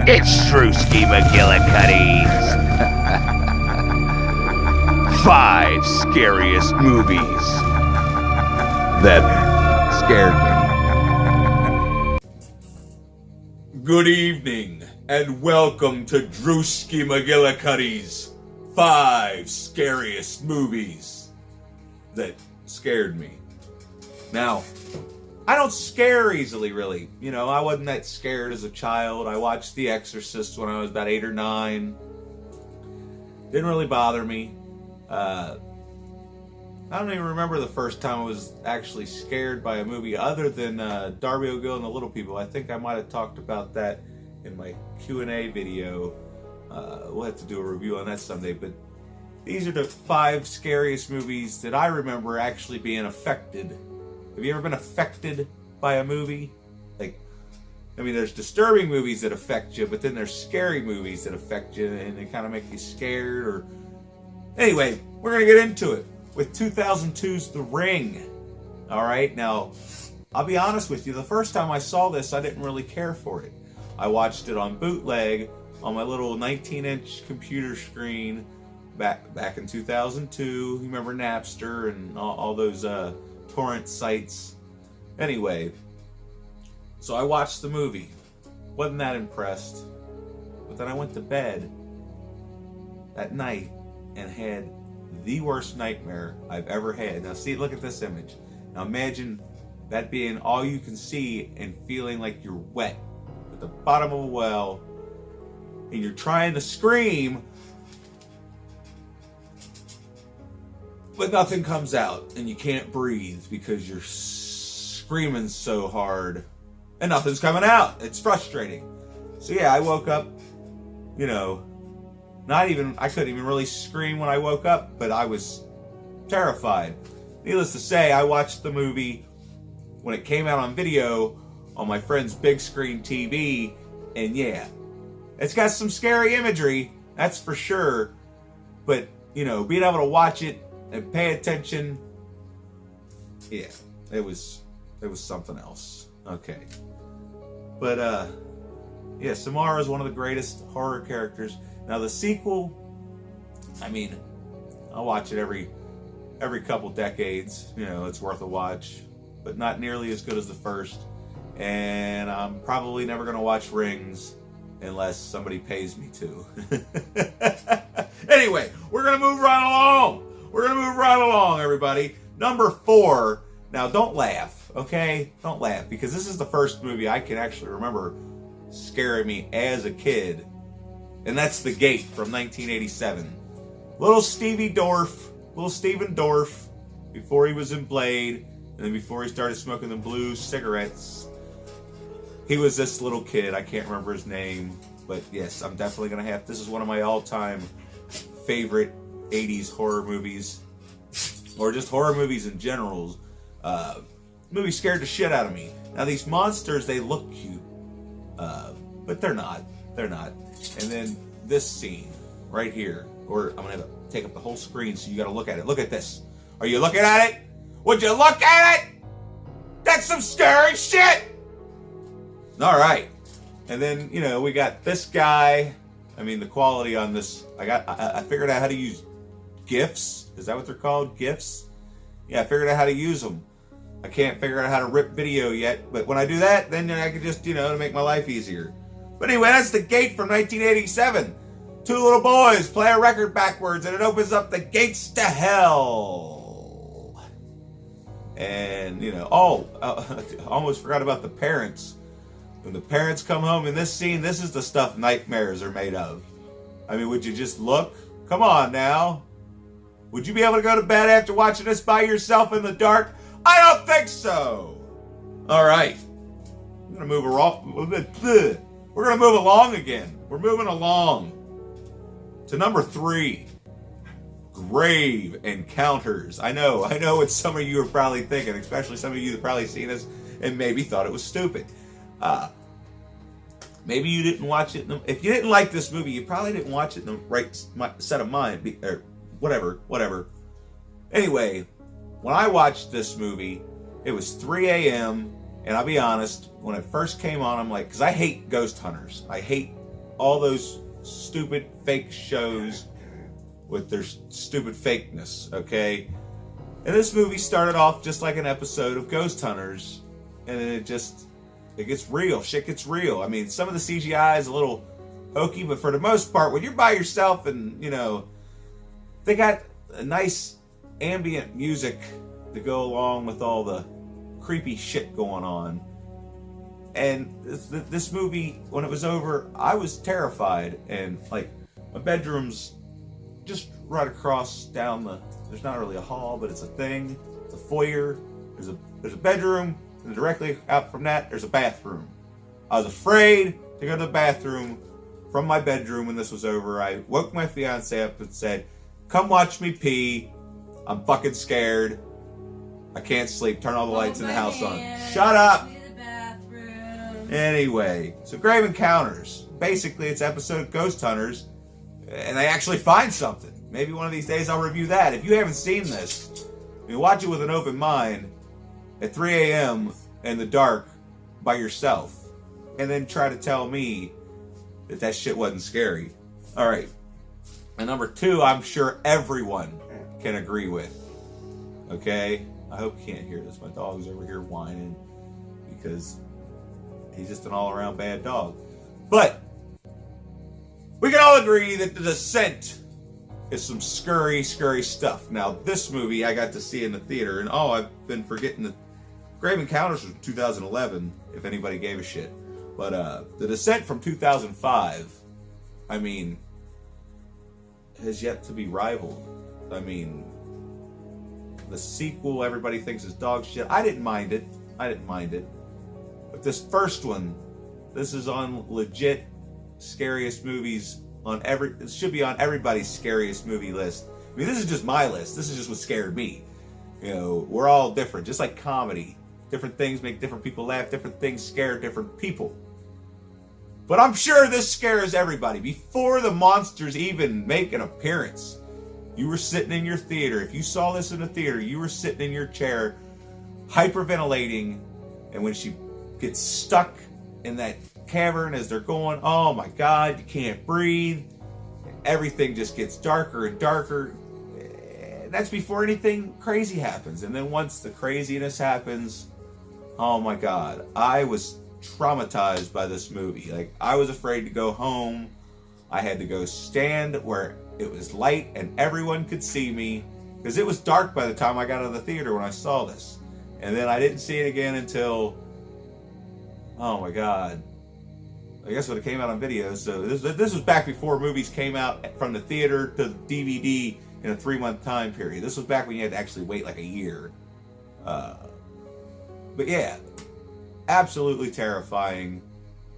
It's Drewski McGillicuddy's 5 scariest movies that scared me. Good evening, and welcome to Drewski McGillicuddy's 5 scariest movies that scared me. Now, I don't scare easily, really. You know, I wasn't that scared as a child. I watched The Exorcist when I was about 8 or 9. Didn't really bother me. I don't even remember the first time I was actually scared by a movie other than Darby O'Gill and the Little People. I think I might have talked about that in my Q&A video. We'll have to do a review on that someday. But these are the 5 scariest movies that I remember actually being affected. Have you ever been affected by a movie? There's disturbing movies that affect you, but then there's scary movies that affect you and they kind of make you scared. Anyway, we're going to get into it with 2002's The Ring. All right, now, I'll be honest with you. The first time I saw this, I didn't really care for it. I watched it on bootleg on my little 19-inch computer screen back in 2002. You remember Napster and all those torrent sites. Anyway, so I watched the movie. Wasn't that impressed. But then I went to bed that night and had the worst nightmare I've ever had. Now see, look at this image. Now imagine that being all you can see and feeling like you're wet at the bottom of a well and you're trying to scream, but nothing comes out and you can't breathe because you're screaming so hard and nothing's coming out. It's frustrating. So yeah, I woke up, I couldn't even really scream when I woke up, but I was terrified. Needless to say, I watched the movie when it came out on video on my friend's big screen TV, and yeah, it's got some scary imagery, that's for sure, but, being able to watch it and pay attention, yeah, it was something else. Okay. But, yeah, Samara is one of the greatest horror characters. Now, the sequel, I'll watch it every couple decades. It's worth a watch, but not nearly as good as the first. And I'm probably never going to watch Rings unless somebody pays me to. Anyway, we're going to move right along. Everybody. Number 4. Now, don't laugh, okay? Don't laugh, because this is the first movie I can actually remember scaring me as a kid. And that's The Gate from 1987. Little Stephen Dorff, before he was in Blade, and then before he started smoking the blue cigarettes, he was this little kid. I can't remember his name, but yes, I'm definitely going to this is one of my all-time favorite 80s horror movies, or just horror movies in general. Movie scared the shit out of me. Now, these monsters, they look cute, but they're not. And then this scene right here, or I'm going to take up the whole screen, so you got to look at it. Look at this. Are you looking at it? Would you look at it? That's some scary shit. All right. And then, we got this guy. The quality on this, I figured out how to use GIFs. Is that what they're called? GIFs? Yeah, I figured out how to use them. I can't figure out how to rip video yet, but when I do that, then I can just, to make my life easier. But anyway, that's The Gate from 1987. 2 little boys play a record backwards, and it opens up the gates to hell. And, almost forgot about the parents. When the parents come home in this scene, this is the stuff nightmares are made of. Would you just look? Come on now. Would you be able to go to bed after watching this by yourself in the dark? I don't think so. All right. I'm going to move along. We're going to move along again. We're moving along to number 3. Grave Encounters. I know what some of you are probably thinking, especially some of you that probably seen this and maybe thought it was stupid. Maybe you didn't watch it. If you didn't like this movie, you probably didn't watch it in the right set of mind, or whatever. Anyway, when I watched this movie, it was 3 a.m., and I'll be honest, when it first came on, I'm like, because I hate ghost hunters. I hate all those stupid fake shows with their stupid fakeness, okay? And this movie started off just like an episode of Ghost Hunters, and then it gets real. Shit gets real. I mean, some of the CGI is a little hokey, but for the most part, when you're by yourself and, you know, they got a nice ambient music to go along with all the creepy shit going on. And this movie, when it was over, I was terrified. And, like, my bedroom's just right across down there's not really a hall, but it's a thing. It's a foyer. There's a bedroom, and directly out from that, there's a bathroom. I was afraid to go to the bathroom from my bedroom when this was over. I woke my fiance up and said, "Come watch me pee. I'm fucking scared. I can't sleep. Turn all the lights in the house on." Shut up! Anyway, so Grave Encounters. Basically, it's an episode of Ghost Hunters, and they actually find something. Maybe one of these days I'll review that. If you haven't seen this, you watch it with an open mind at 3 a.m. in the dark by yourself, and then try to tell me that shit wasn't scary. All right. And number 2, I'm sure everyone can agree with. Okay? I hope you can't hear this. My dog's over here whining because he's just an all-around bad dog. But we can all agree that The Descent is some scary stuff. Now, this movie I got to see in the theater, and I've been forgetting that Grave Encounters was 2011, if anybody gave a shit. But The Descent from 2005, I mean, has yet to be rivaled. I mean, the sequel everybody thinks is dog shit. I didn't mind it. But this first one, this is on legit scariest movies on it should be on everybody's scariest movie list. I mean, this is just my list. This is just what scared me. You know, we're all different, just like comedy. Different things make different people laugh. Different things scare different people. But I'm sure this scares everybody. Before the monsters even make an appearance, you were sitting in your theater. If you saw this in a theater, you were sitting in your chair, hyperventilating, and when she gets stuck in that cavern as they're going, oh my God, you can't breathe. Everything just gets darker and darker. And that's before anything crazy happens. And then once the craziness happens, oh my God, I was traumatized by this movie. Like, I was afraid to go home. I had to go stand where it was light and everyone could see me, because it was dark by the time I got out of the theater when I saw this. And then I didn't see it again until, oh my God, I guess when it came out on video. So this was back before movies came out from the theater to DVD in a 3-month time period. This was back when you had to actually wait like a year. But yeah, absolutely terrifying.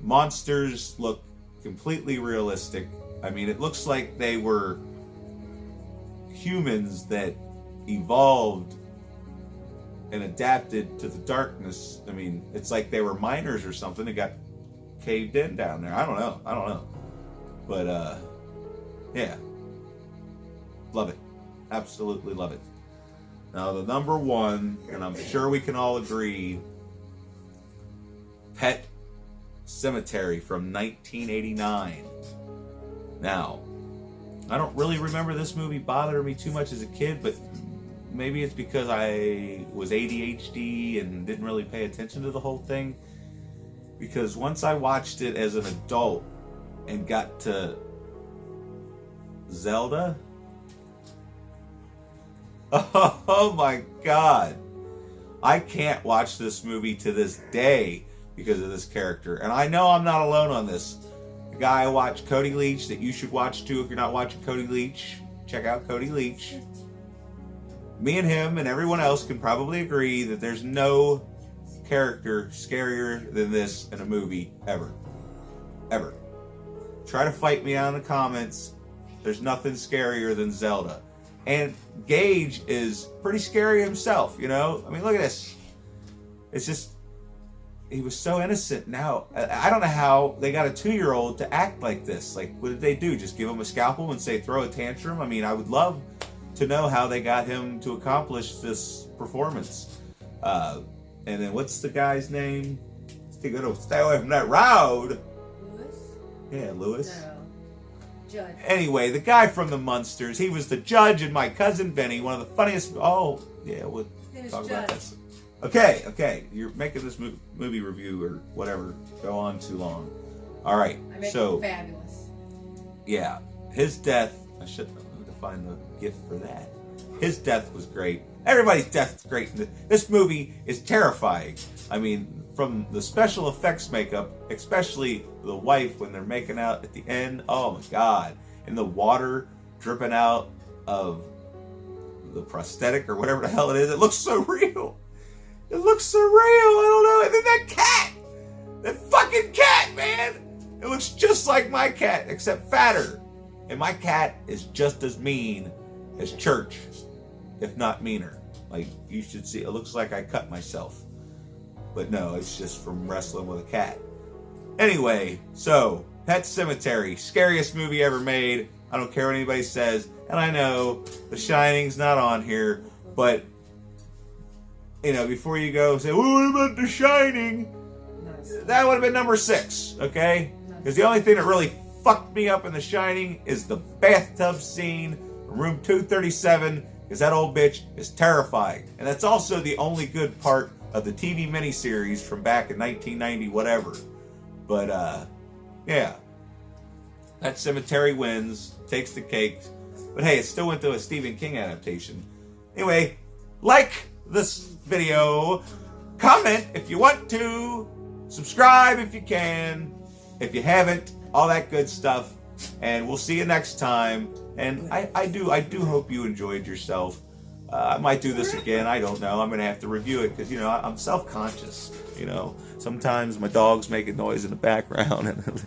Monsters look completely realistic. I mean, it looks like they were humans that evolved and adapted to the darkness. I mean, it's like they were miners or something that got caved in down there. I don't know. But, yeah. Love it. Absolutely love it. Now, the number 1, and I'm sure we can all agree, Pet Sematary from 1989. Now, I don't really remember this movie bothering me too much as a kid, but maybe it's because I was ADHD and didn't really pay attention to the whole thing. Because once I watched it as an adult and got to Zelda, oh my God, I can't watch this movie to this day because of this character. And I know I'm not alone on this. The guy I watch, Cody Leach, that you should watch too if you're not watching Cody Leach. Check out Cody Leach. Me and him and everyone else can probably agree that there's no character scarier than this in a movie ever. Ever. Try to fight me out in the comments. There's nothing scarier than Zelda. And Gage is pretty scary himself, you know? I mean, look at this. It's just, he was so innocent. Now, I don't know how they got a 2-year-old to act like this. Like, what did they do? Just give him a scalpel and say, throw a tantrum? I mean, I would love to know how they got him to accomplish this performance. And then what's the guy's name? Stay away from that road. Yeah, Lewis. No. Judge. Anyway, the guy from the Munsters, he was the judge in My Cousin Benny, one of the funniest. Oh, yeah, we'll talk about that. Okay, you're making this movie review or whatever go on too long. All right, so fabulous. Yeah, his death. I should have to find the gift for that. His death was great. Everybody's death is great. This movie is terrifying. I mean, from the special effects makeup, especially the wife when they're making out at the end. Oh my God! And the water dripping out of the prosthetic or whatever the hell it is. It looks so real. It looks so real. I don't know. And then that cat, that fucking cat, man. It looks just like my cat, except fatter. And my cat is just as mean as Church, if not meaner. Like, you should see. It looks like I cut myself. But no, it's just from wrestling with a cat. Anyway, so, Pet Sematary, scariest movie ever made. I don't care what anybody says. And I know The Shining's not on here, but, you know, before you go say, well, what about The Shining? That would have been number 6, okay? Because the only thing that really fucked me up in The Shining is the bathtub scene, room 237, because that old bitch is terrifying. And that's also the only good part of the TV miniseries from back in 1990, whatever. But, yeah. That Cemetery wins, takes the cake. But hey, it still went to a Stephen King adaptation. Anyway, like this video, comment if you want to, subscribe if you can, if you haven't, all that good stuff. And we'll see you next time. And I do hope you enjoyed yourself. I might do this again. I don't know. I'm going to have to review it because, you know, I'm self-conscious. You know, sometimes my dog's making noise in the background. And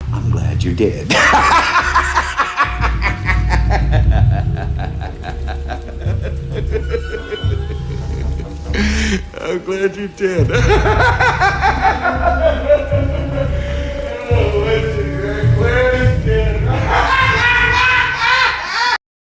I'm glad you did. I'm glad you did.